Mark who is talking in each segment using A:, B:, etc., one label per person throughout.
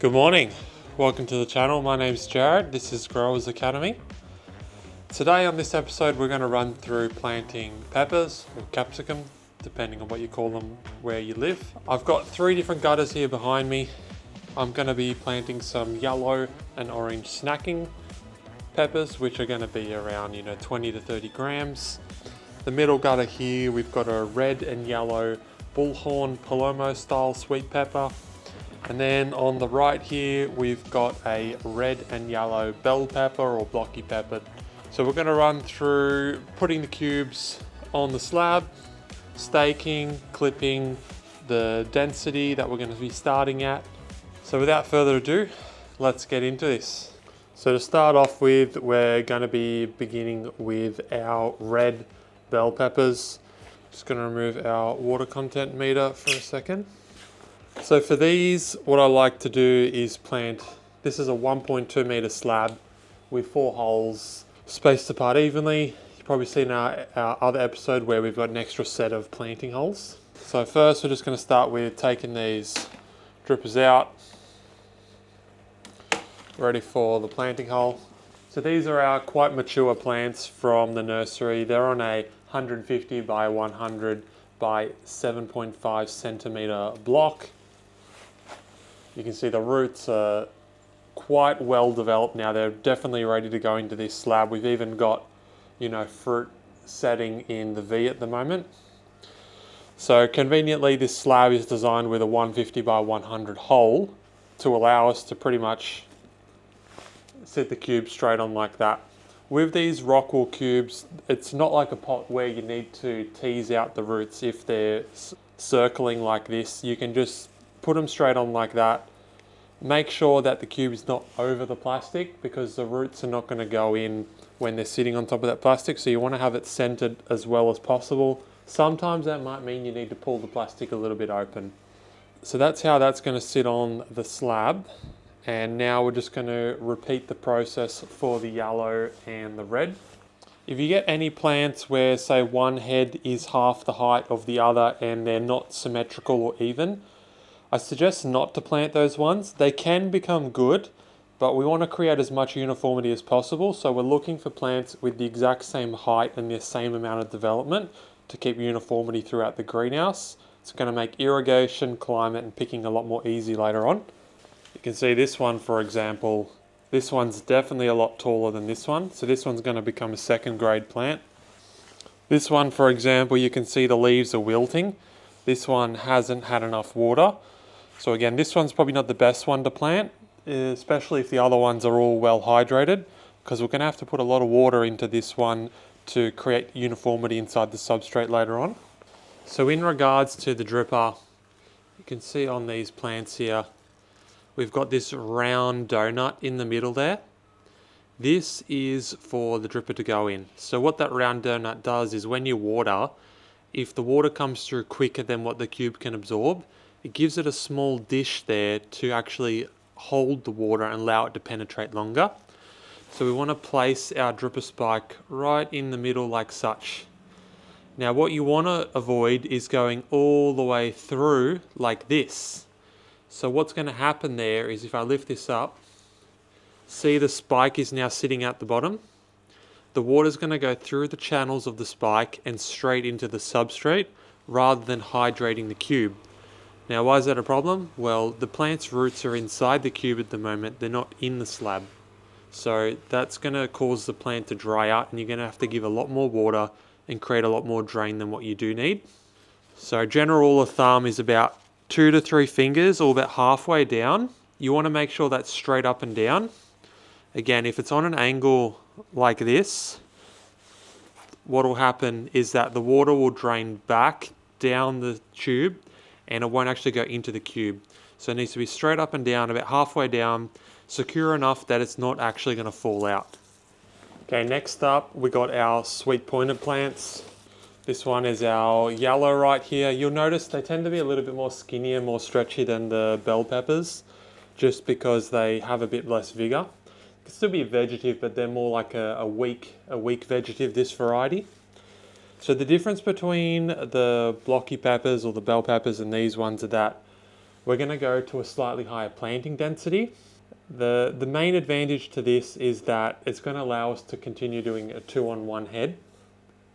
A: Good morning, welcome to the channel. My name's Jared, this is Growers Academy. Today on this episode we're going to run through planting peppers or capsicum, depending on what you call them where you live. I've got 3 different gutters here behind me. I'm going to be planting some yellow and orange snacking peppers, which are going to be around 20 to 30 grams. The middle gutter here we've got a red and yellow bullhorn palermo style sweet pepper. And then on the right here, we've got a red and yellow bell pepper or blocky pepper. So we're going to run through putting the cubes on the slab, staking, clipping, the density that we're going to be starting at. So without further ado, let's get into this. So to start off with, we're going to be beginning with our red bell peppers. Just going to remove our water content meter for a second. So for these, what I like to do is plant, this is a 1.2 meter slab with 4 holes spaced apart evenly. You've probably seen our other episode where we've got an extra set of planting holes. So first we're just going to start with taking these drippers out, ready for the planting hole. So these are our quite mature plants from the nursery. They're on a 150 by 100 by 7.5 centimeter block. You can see the roots are quite well developed now. They're definitely ready to go into this slab. We've even got, fruit setting in the V at the moment. So conveniently, this slab is designed with a 150 by 100 hole to allow us to pretty much sit the cube straight on like that. With these rock wool cubes, it's not like a pot where you need to tease out the roots. If they're circling like this, you can just put them straight on like that. Make sure that the cube is not over the plastic because the roots are not going to go in when they're sitting on top of that plastic. So you want to have it centered as well as possible. Sometimes that might mean you need to pull the plastic a little bit open. So that's how that's going to sit on the slab. And now we're just going to repeat the process for the yellow and the red. If you get any plants where, say, one head is half the height of the other and they're not symmetrical or even, I suggest not to plant those ones. They can become good, but we want to create as much uniformity as possible. So we're looking for plants with the exact same height and the same amount of development to keep uniformity throughout the greenhouse. It's going to make irrigation, climate, and picking a lot more easy later on. You can see this one, for example, this one's definitely a lot taller than this one. So this one's going to become a 2nd grade plant. This one, for example, you can see the leaves are wilting. This one hasn't had enough water. So again, this one's probably not the best one to plant, especially if the other ones are all well hydrated, because we're going to have to put a lot of water into this one to create uniformity inside the substrate later on. So in regards to the dripper, you can see on these plants here, we've got this round donut in the middle there. This is for the dripper to go in. So what that round donut does is when you water, if the water comes through quicker than what the cube can absorb, it gives it a small dish there to actually hold the water and allow it to penetrate longer. So we want to place our dripper spike right in the middle like such. Now what you want to avoid is going all the way through like this. So what's going to happen there is if I lift this up, see the spike is now sitting at the bottom. The water is going to go through the channels of the spike and straight into the substrate rather than hydrating the cube. Now why is that a problem? Well, the plant's roots are inside the cube at the moment, they're not in the slab. So that's going to cause the plant to dry out and you're going to have to give a lot more water and create a lot more drain than what you do need. So general rule of thumb is about 2 to 3 fingers or about halfway down. You want to make sure that's straight up and down. Again, if it's on an angle like this, what will happen is that the water will drain back down the tube and it won't actually go into the cube. So it needs to be straight up and down, about halfway down, secure enough that it's not actually going to fall out. Okay, next up we got our sweet pointed plants. This one is our yellow right here. You'll notice they tend to be a little bit more skinnier, more stretchy than the bell peppers, just because they have a bit less vigor. They can still be vegetative, but they're more like a weak vegetative, this variety. So the difference between the blocky peppers or the bell peppers and these ones are that we're going to go to a slightly higher planting density. The main advantage to this is that it's going to allow us to continue doing a 2-on-1 head,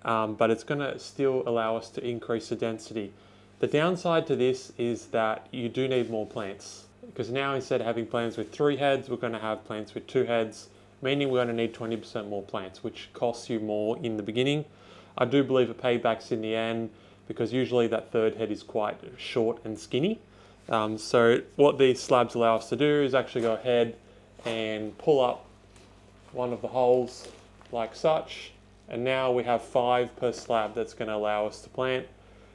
A: but it's going to still allow us to increase the density. The downside to this is that you do need more plants, because now instead of having plants with 3 heads, we're going to have plants with 2 heads, meaning we're going to need 20% more plants, which costs you more in the beginning. I do believe it paybacks in the end, because usually that 3rd head is quite short and skinny. So what these slabs allow us to do is actually go ahead and pull up one of the holes like such, and now we have 5 per slab that's going to allow us to plant.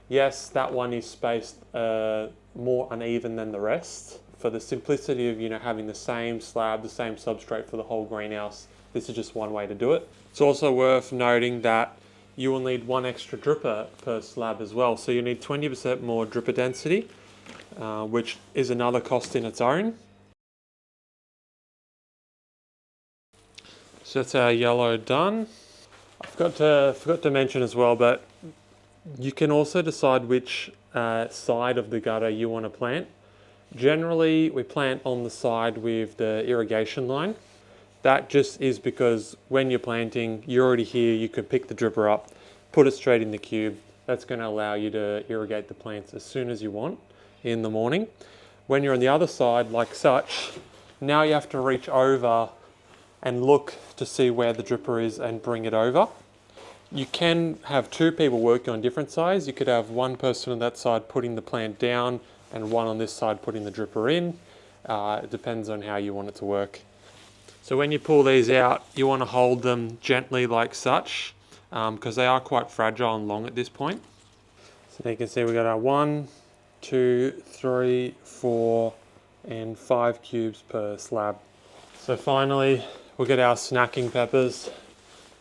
A: Yes, that one is spaced more uneven than the rest. For the simplicity of having the same slab, the same substrate for the whole greenhouse, this is just one way to do it. It's also worth noting that you will need 1 extra dripper per slab as well, so you need 20% more dripper density, which is another cost in its own. So that's our yellow done. I forgot to mention as well, but you can also decide which side of the gutter you want to plant. Generally, we plant on the side with the irrigation line. That just is because when you're planting, you're already here, you can pick the dripper up, put it straight in the cube. That's going to allow you to irrigate the plants as soon as you want in the morning. When you're on the other side, like such, now you have to reach over and look to see where the dripper is and bring it over. You can have 2 people working on different sides. You could have 1 person on that side putting the plant down and 1 on this side putting the dripper in. It depends on how you want it to work. So when you pull these out, you want to hold them gently like such, because they are quite fragile and long at this point. So you can see we've got our 1, 2, 3, 4 and 5 cubes per slab. So finally we'll get our snacking peppers.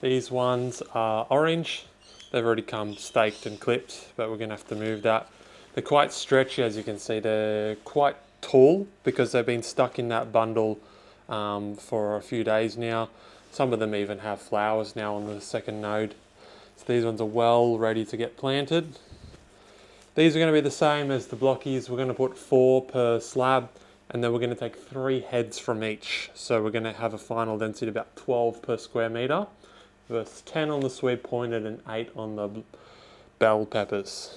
A: These ones are orange. They've already come staked and clipped, but we're going to have to move that. They're quite stretchy, as you can see. They're quite tall because they've been stuck in that bundle for a few days now. Some of them even have flowers now on the 2nd node. So these ones are well ready to get planted. These are going to be the same as the blockies. We're going to put 4 per slab, and then we're going to take 3 heads from each. So we're going to have a final density of about 12 per square metre, versus 10 on the sweet pointed and 8 on the bell peppers.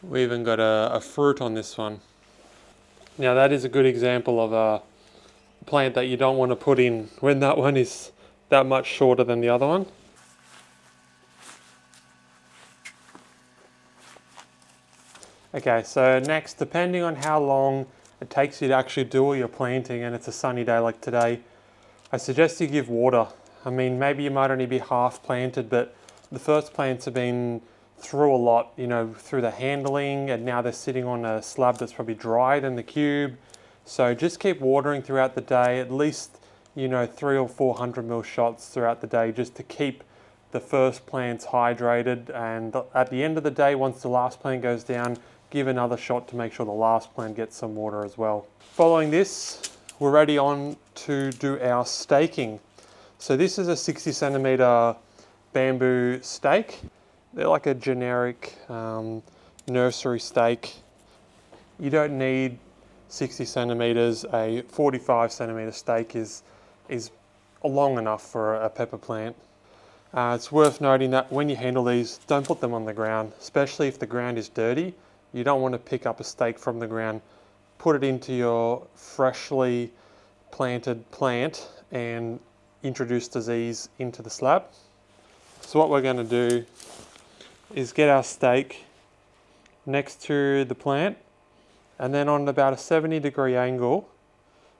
A: We even got a fruit on this one. Now that is a good example of a plant that you don't want to put in when that one is that much shorter than the other one. Okay, so next, depending on how long it takes you to actually do all your planting, and it's a sunny day like today, I suggest you give water. I mean, maybe you might only be half planted, but the first plants have been through a lot, through the handling, and now they're sitting on a slab that's probably drier than the cube. So just keep watering throughout the day, at least 300 or 400 ml shots throughout the day, just to keep the first plants hydrated. And at the end of the day, once the last plant goes down, give another shot to make sure the last plant gets some water as well. Following this, we're ready on to do our staking. So this is a 60 centimeter bamboo stake. They're like a generic nursery stake. You don't need 60 centimeters. A 45 centimeter stake is long enough for a pepper plant. It's worth noting that when you handle these, don't put them on the ground, especially if the ground is dirty. You don't want to pick up a stake from the ground, put it into your freshly planted plant and introduce disease into the slab. So what we're going to do is get our stake next to the plant, and then on about a 70-degree angle,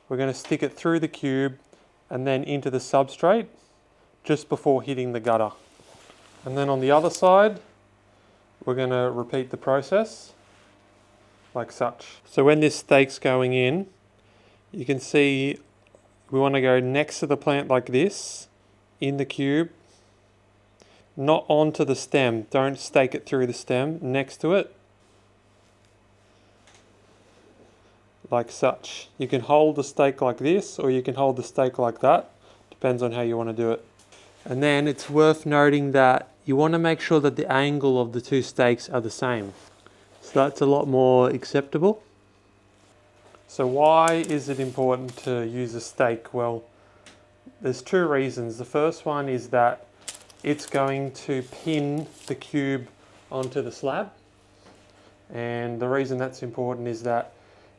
A: we're going to stick it through the cube and then into the substrate just before hitting the gutter. And then on the other side, we're going to repeat the process like such. So when this stake's going in, you can see we want to go next to the plant like this, in the cube, not onto the stem. Don't stake it through the stem, next to it, like such. You can hold the stake like this, or you can hold the stake like that. Depends on how you want to do it. And then it's worth noting that you want to make sure that the angle of the two stakes are the same. So that's a lot more acceptable. So why is it important to use a stake? Well, there's two reasons. The first one is that it's going to pin the cube onto the slab. And the reason that's important is that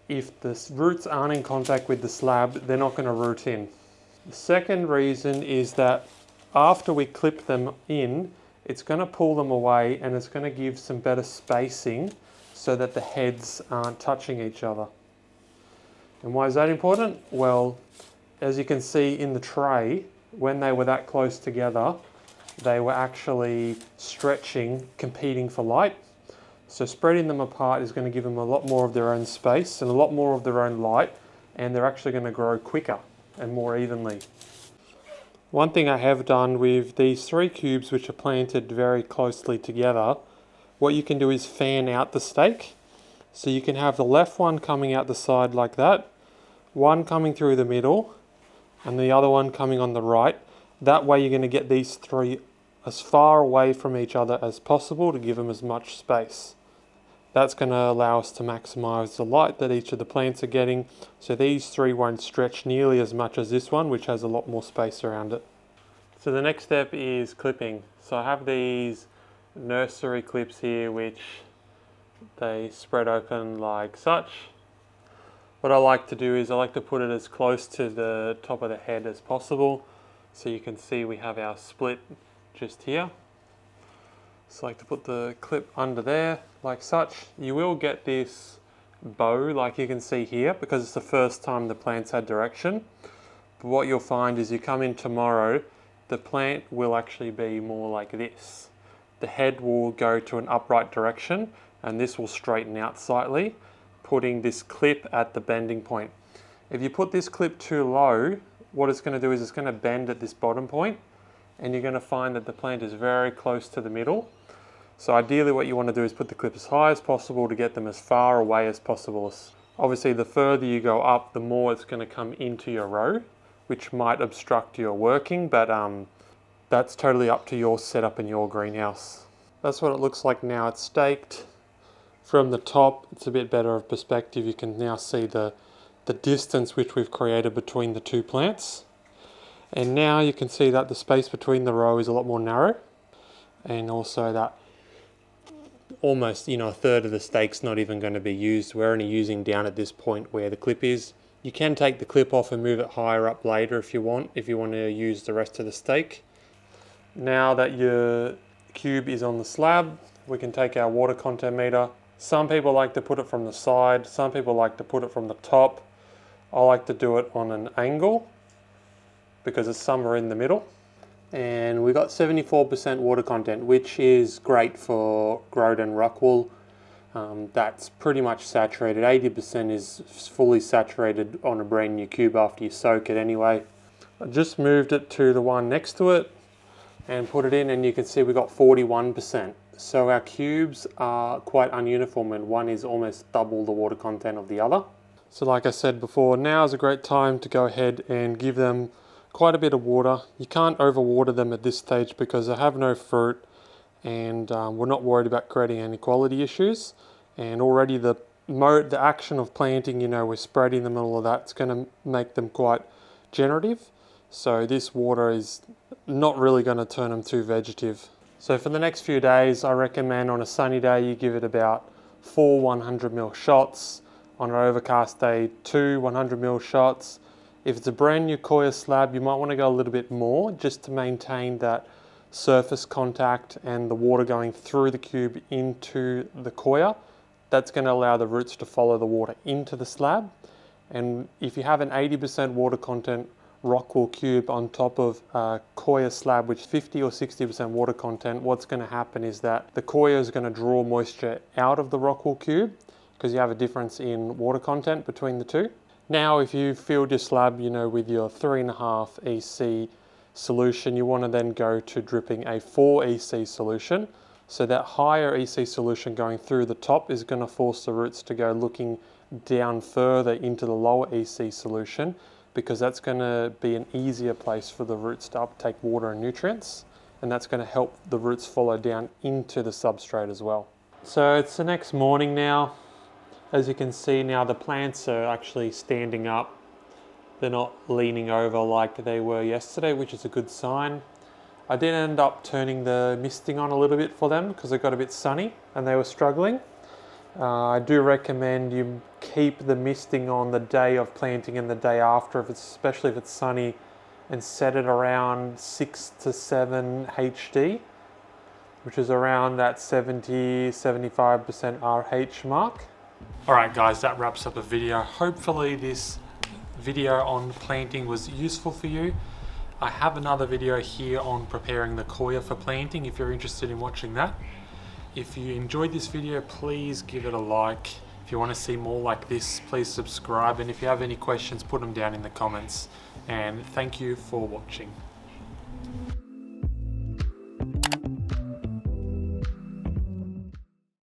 A: if the roots aren't in contact with the slab, they're not going to root in. The second reason is that after we clip them in, it's going to pull them away and it's going to give some better spacing so that the heads aren't touching each other. And why is that important? Well, as you can see in the tray, when they were that close together, they were actually stretching, competing for light. So spreading them apart is going to give them a lot more of their own space and a lot more of their own light, and they're actually going to grow quicker and more evenly. One thing I have done with these three cubes, which are planted very closely together, what you can do is fan out the stake. So you can have the left one coming out the side like that, one coming through the middle, and the other one coming on the right. That way you're going to get these three as far away from each other as possible to give them as much space. That's going to allow us to maximize the light that each of the plants are getting. So these three won't stretch nearly as much as this one, which has a lot more space around it. So the next step is clipping. So I have these nursery clips here, which they spread open like such. What I like to do is I like to put it as close to the top of the head as possible. So you can see we have our split just here. So I like to put the clip under there like such. You will get this bow like you can see here because it's the first time the plant's had direction. But what you'll find is you come in tomorrow, the plant will actually be more like this. The head will go to an upright direction and this will straighten out slightly, putting this clip at the bending point. If you put this clip too low, what it's going to do is it's going to bend at this bottom point, and you're going to find that the plant is very close to the middle. So ideally what you want to do is put the clip as high as possible to get them as far away as possible. Obviously the further you go up, the more it's going to come into your row, which might obstruct your working, but that's totally up to your setup in your greenhouse. That's what it looks like now. It's staked. From the top, it's a bit better of perspective. You can now see the distance which we've created between the two plants. And now you can see that the space between the row is a lot more narrow, and also that almost, a third of the stake's not even going to be used. We're only using down at this point where the clip is. You can take the clip off and move it higher up later if you want to use the rest of the stake. Now that your cube is on the slab, we can take our water content meter. Some people like to put it from the side, some people like to put it from the top. I like to do it on an angle because it's somewhere in the middle. And we got 74% water content, which is great for growed and rock wool. That's pretty much saturated. 80% is fully saturated on a brand new cube after you soak it anyway. I just moved it to the one next to it and put it in, and you can see we got 41%. So our cubes are quite ununiform, and one is almost double the water content of the other. So like I said before, now is a great time to go ahead and give them quite a bit of water. You can't overwater them at this stage because they have no fruit, and we're not worried about creating any quality issues. And already the action of planting, we're spreading them and all of that, it's going to make them quite generative. So this water is not really going to turn them too vegetative. So for the next few days, I recommend on a sunny day you give it about 4 100ml shots. On an overcast day, 2 100ml shots. If it's a brand new coir slab, you might want to go a little bit more just to maintain that surface contact and the water going through the cube into the coir. That's going to allow the roots to follow the water into the slab. And if you have an 80% water content rock wool cube on top of a coir slab which 50 or 60% water content, what's going to happen is that the coir is going to draw moisture out of the rock wool cube because you have a difference in water content between the two. Now if you filled your slab with your 3.5 EC solution, you want to then go to dripping a 4 EC solution. So that higher EC solution going through the top is going to force the roots to go looking down further into the lower EC solution, because that's going to be an easier place for the roots to uptake water and nutrients. and that's going to help the roots follow down into the substrate as well. So it's the next morning now. As you can see now, the plants are actually standing up. They're not leaning over like they were yesterday, which is a good sign. I did end up turning the misting on a little bit for them because it got a bit sunny and they were struggling. I do recommend you keep the misting on the day of planting and the day after, especially if it's sunny, and set it around 6 to 7 HD, which is around that 70-75% RH mark. Alright guys, that wraps up the video. Hopefully this video on planting was useful for you. I have another video here on preparing the coir for planting if you're interested in watching that. If you enjoyed this video, please give it a like. If you want to see more like this, please subscribe, and if you have any questions, put them down in the comments. And thank you for watching.